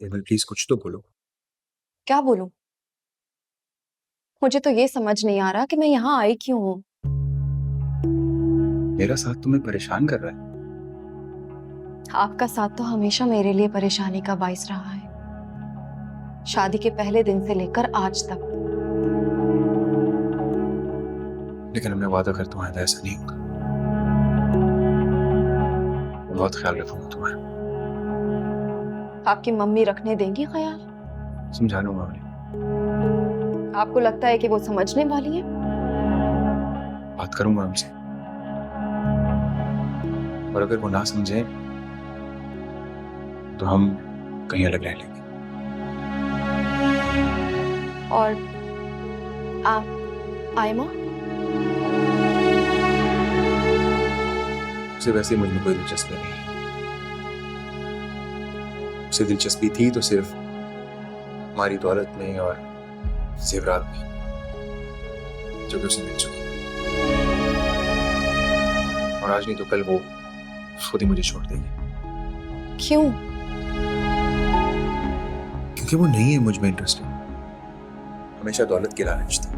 Emil please कुछ तो बोलो। क्या बोलूं? मुझे तो ये समझ नहीं आ रहा कि मैं यहाँ आई क्यों हूँ। मेरा साथ तुम्हें परेशान कर रहा है। आपका साथ तो हमेशा मेरे लिए परेशानी का बाइस रहा है, शादी के पहले दिन से लेकर आज तक। लेकिन मैं वादा करता हूँ आइंदा ऐसा नहीं होगा। मैं बहुत ख्याल रखूंगा तुम्हारा। आपकी मम्मी रखने देंगी ख्याल? समझा लूंगा उन्हें। आपको लगता है कि वो समझने वाली है? बात करूंगा उनसे, और अगर वो ना समझे तो हम कहीं अलग रह लेंगे। और आप आयमा? उसे वैसे मुझ में कोई दिलचस्पी नहीं है। उसे दिलचस्पी थी तो सिर्फ हमारी दौलत में और जेवरात में, जो कि उसे मिल चुकी। और आज नहीं तो कल वो खुद ही मुझे छोड़ देगी। क्यों? क्योंकि वो नहीं है मुझ में इंटरेस्टेड। हमेशा दौलत की लालच थी।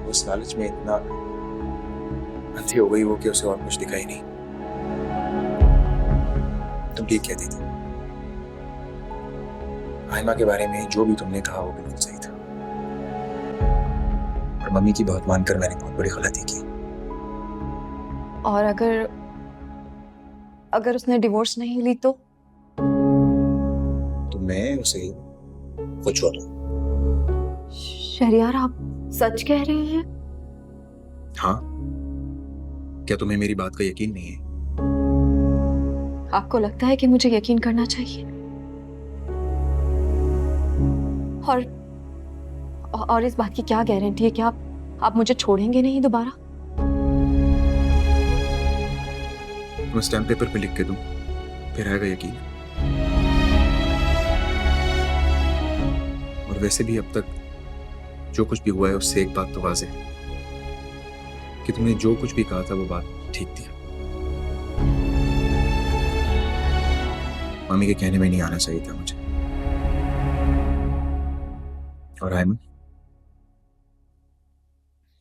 उस लालच में इतना अंधी हो गई वो कि उसे और कुछ दिखाई नहीं। तुम ठीक कहती थी। आयमा के बारे में जो भी तुमने कहा वो बिल्कुल सही था। और मम्मी की बात मानकर मैंने बहुत बड़ी गलती की। और अगर अगर उसने डिवोर्स नहीं ली तो? मैं उसे खुद छोड़ दूं। शहरियार, आप सच कह रहे हैं? हाँ, क्या तुम्हें मेरी बात का यकीन नहीं है? आपको लगता है कि मुझे यकीन करना चाहिए? और इस बात की क्या गारंटी है कि आप मुझे छोड़ेंगे नहीं दोबारा? मैं स्टैम्प पेपर पे लिख के दूं, फिर आएगा यकीन। और वैसे भी अब तक जो कुछ भी हुआ है उससे एक बात तो वाज़ेह है कि तुमने जो कुछ भी कहा था वो बात ठीक थी। मम्मी के कहने में नहीं आना चाहिए था मुझे। और आयमन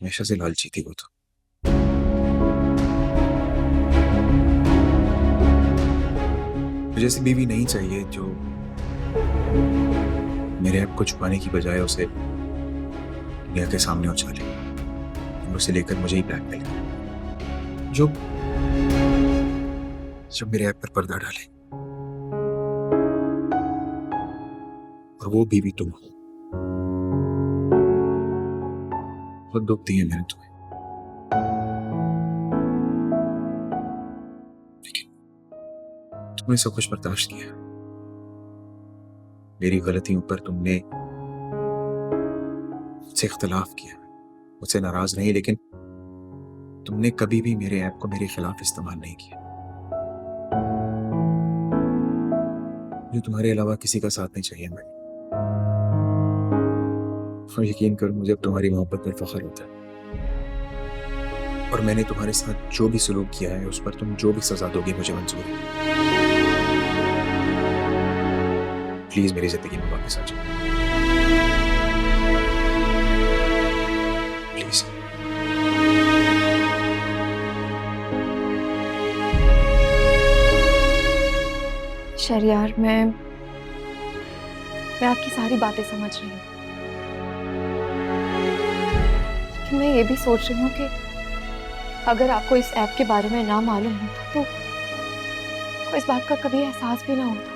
हमेशा से लालची थी वो तो। मुझे ऐसी बीवी नहीं चाहिए जो मेरे ऐप को छुपाने की बजाय उसे दुनिया के सामने उछाले और उसे लेकर मुझे ही ब्लैकमेल करे, जो जब मेरे ऐप पर पर्दा डाले। और वो बीवी तुम हो। बहुत दुख दिए मैंने तुम्हें, लेकिन तुमने सब कुछ बर्दाश्त किया। मेरी गलतियों पर तुमने मुझसे इख्तलाफ किया, मुझसे नाराज नहीं, लेकिन तुमने कभी भी मेरे ऐप को मेरे खिलाफ इस्तेमाल नहीं किया। मुझे तुम्हारे अलावा किसी का साथ नहीं चाहिए मैं। और यकीन करो मुझे अब तुम्हारी मोहब्बत पर फख्र होता है। और मैंने तुम्हारे साथ जो भी सलूक किया है उस पर तुम जो भी सजा दोगे मुझे मंजूर है। प्लीज मेरी जिंदगी में वापस आ जाओ, प्लीज। शहरियार, मैं आपकी सारी बातें समझ रही हूँ, लेकिन मैं ये भी सोच रही हूँ कि अगर आपको इस ऐप के बारे में ना मालूम होता तो इस बात का कभी एहसास भी ना होता।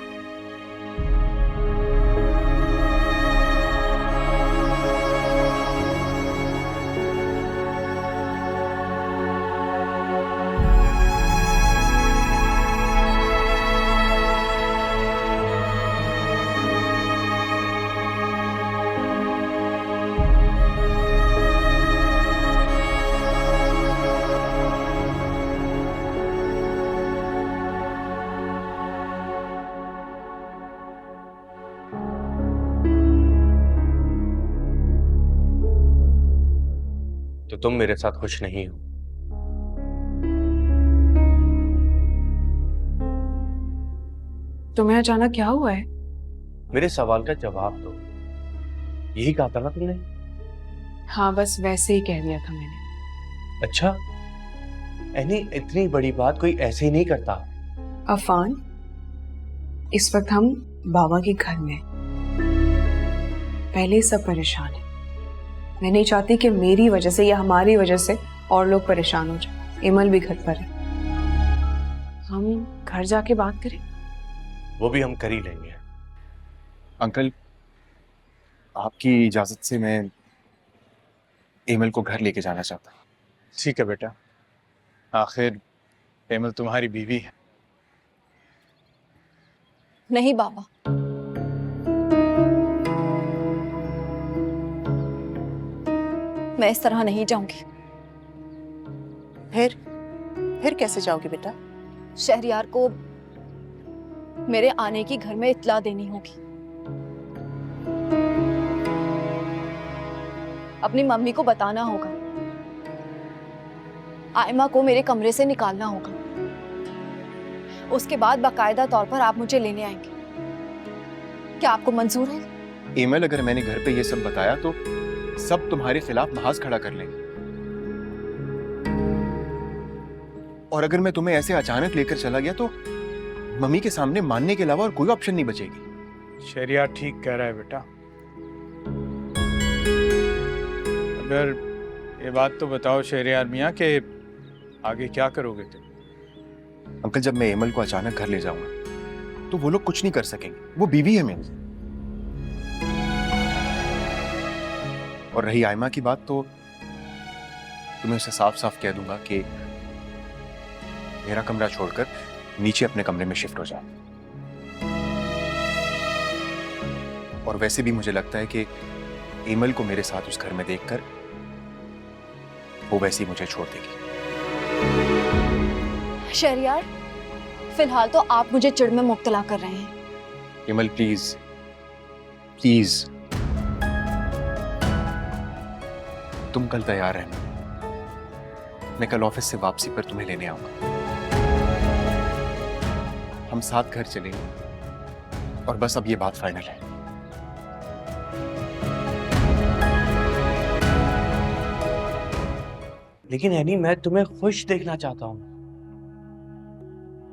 तो तुम मेरे साथ खुश नहीं हो? तुम्हें अचानक क्या हुआ है? मेरे सवाल का जवाब दो। यही कहा था ना तुमने? हाँ, बस वैसे ही कह दिया था मैंने। अच्छा, एनी इतनी बड़ी बात कोई ऐसे ही नहीं करता। अफान, इस वक्त हम बाबा के घर में हैं। पहले ही सब परेशान है। मैं नहीं चाहती कि मेरी वजह से या हमारी वजह से और लोग परेशान हो जाए। इमल भी घर पर है। हम घर जाके बात करें? वो भी हम कर ही लेंगे। अंकल, आपकी इजाजत से मैं एमल को घर लेके जाना चाहता हूँ। ठीक है बेटा, आखिर एमल तुम्हारी बीवी है। नहीं बाबा, मैं इस तरह नहीं जाऊंगी। फिर कैसे जाओगी बेटा? शहरियार को मेरे आने की घर में इत्तला देनी होगी। अपनी मम्मी को बताना होगा। आयमा को मेरे कमरे से निकालना होगा। उसके बाद बाकायदा तौर पर आप मुझे लेने आएंगे। क्या आपको मंजूर है? एमल, अगर मैंने घर पे ये सब बताया तो सब तुम्हारे खिलाफ महाज खड़ा कर लेंगे। और अगर मैं तुम्हें ऐसे अचानक लेकर चला गया तो मम्मी के सामने मानने के अलावा और कोई ऑप्शन नहीं बचेगी। शरिया ठीक कह रहा है बेटा। अगर ये बात तो बताओ शहरियार मियाँ कि आगे क्या करोगे तुम? अंकल, जब मैं एमल को अचानक घर ले जाऊंगा तो वो लोग कुछ नहीं कर सकेंगे। वो बीवी है मेरी। और रही आयमा की बात, तो तुम्हें उसे साफ साफ कह दूंगा कि मेरा कमरा छोड़कर नीचे अपने कमरे में शिफ्ट हो जाए। और वैसे भी मुझे लगता है कि एमल को मेरे साथ उस घर में देखकर वो वैसे ही मुझे छोड़ देगी। शहरियार, फिलहाल तो आप मुझे चिढ़ में मुब्तला कर रहे हैं। एमल, प्लीज प्लीज, तुम कल तैयार रहना। मैं कल ऑफिस से वापसी पर तुम्हें लेने आऊंगा। हम साथ घर चलेंगे। और बस अब ये बात फाइनल है। लेकिन एनी, मैं तुम्हें खुश देखना चाहता हूँ।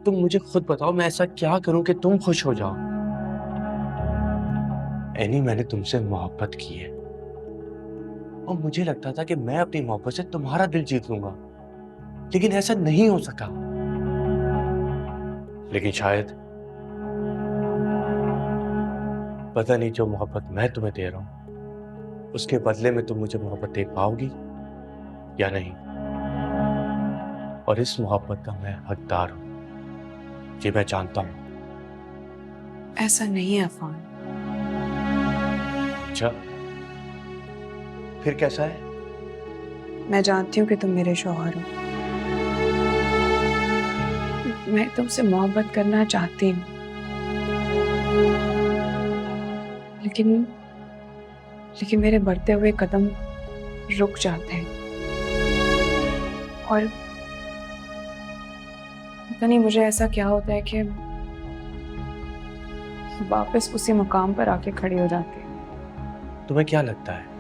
तुम मुझे खुद बताओ, मैं ऐसा क्या करूं कि तुम खुश हो जाओ? एनी, मैंने तुमसे मोहब्बत की है और मुझे लगता था कि मैं अपनी मोहब्बत से तुम्हारा दिल जीत लूंगा, लेकिन ऐसा नहीं हो सका। लेकिन शायद, पता नहीं, जो मोहब्बत मैं तुम्हें दे रहा हूं उसके बदले में तुम मुझे मोहब्बत दे पाओगी या नहीं। और इस मोहब्बत का मैं हकदार हूं, ये मैं जानता हूं। ऐसा नहीं है अफान। अच्छा, फिर कैसा है? मैं जानती हूँ कि तुम मेरे शौहर हो। मैं तुमसे मोहब्बत करना चाहती हूँ, लेकिन मेरे बढ़ते हुए कदम रुक जाते हैं। और पता नहीं मुझे ऐसा क्या होता है कि वापस उसी मुकाम पर आके खड़ी हो जाती है। तुम्हें क्या लगता है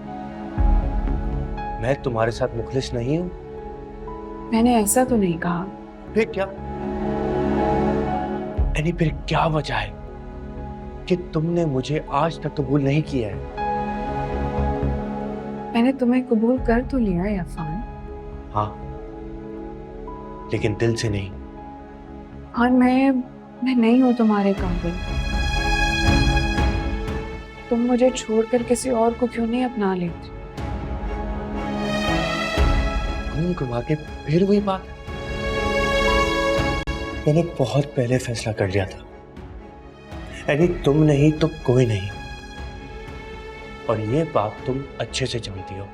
मैं तुम्हारे साथ मुखलिस नहीं हूं? मैंने ऐसा तो नहीं कहा। फिर क्या? यानी फिर क्या वजह है कि तुमने मुझे आज तक कबूल नहीं किया है? मैंने तुम्हें कबूल कर तो लिया है अफान। हाँ, लेकिन दिल से नहीं। हाँ, मैं नहीं हूं तुम्हारे काबिल। तुम मुझे छोड़कर किसी और को क्यों नहीं अपना लेते? घूम घुमा के फिर वही बात। मैंने बहुत पहले फैसला कर लिया था, यानी तुम नहीं तो कोई नहीं, और ये बात तुम अच्छे से जानती हो।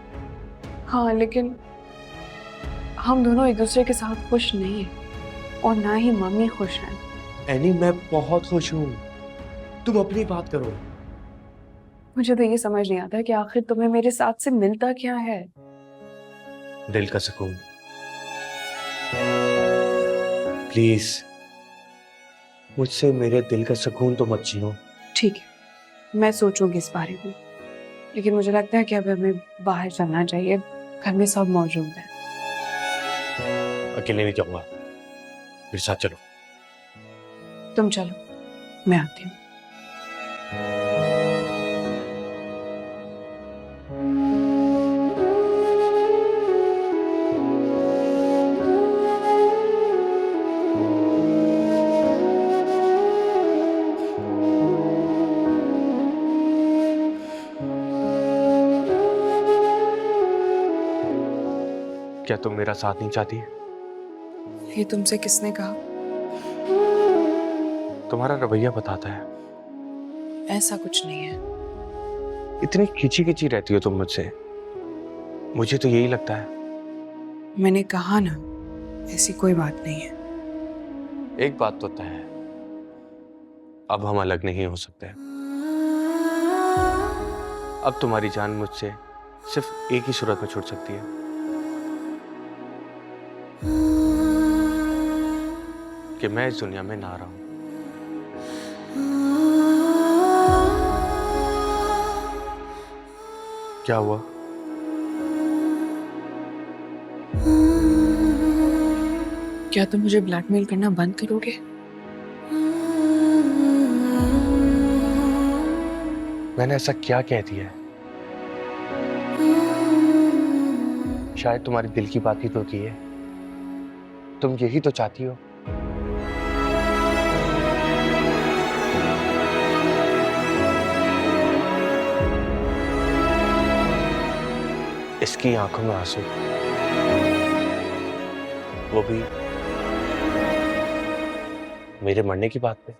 हाँ, लेकिन हम दोनों एक दूसरे के साथ खुश नहीं हैं और ना ही मम्मी खुश हैं। एनी, मैं बहुत खुश हूं, तुम अपनी बात करो। मुझे तो ये समझ नहीं आता कि आखिर तुम्हें मेरे साथ से मिलता क्या है। दिल का सुकून। प्लीज मुझसे मेरे दिल का सुकून तो मत छीनो। ठीक है, मैं सोचूंगी इस बारे में, लेकिन मुझे लगता है कि अब हमें बाहर चलना चाहिए। घर में सब मौजूद हैं। अकेले नहीं जाऊंगा, मेरे साथ चलो। तुम चलो, मैं आती हूँ। क्या तुम मेरा साथ नहीं चाहती? ये तुमसे किसने कहा? तुम्हारा रवैया बताता है। ऐसा कुछ नहीं है। इतनी खिंची खिंची रहती हो तुम मुझसे, मुझे तो यही लगता है। मैंने कहा ना, ऐसी कोई बात नहीं है। एक बात तो तय है, अब हम अलग नहीं हो सकते। अब तुम्हारी जान मुझसे सिर्फ एक ही सूरत में छूट सकती है, कि मैं इस दुनिया में ना रहूं। क्या हुआ? क्या तुम मुझे ब्लैकमेल करना बंद करोगे? मैंने ऐसा क्या कह दिया है? शायद तुम्हारे दिल की बात ही तो की है। तुम यही तो चाहती हो। इसकी आंखों में आंसू, वो भी मेरे मरने की बात पे।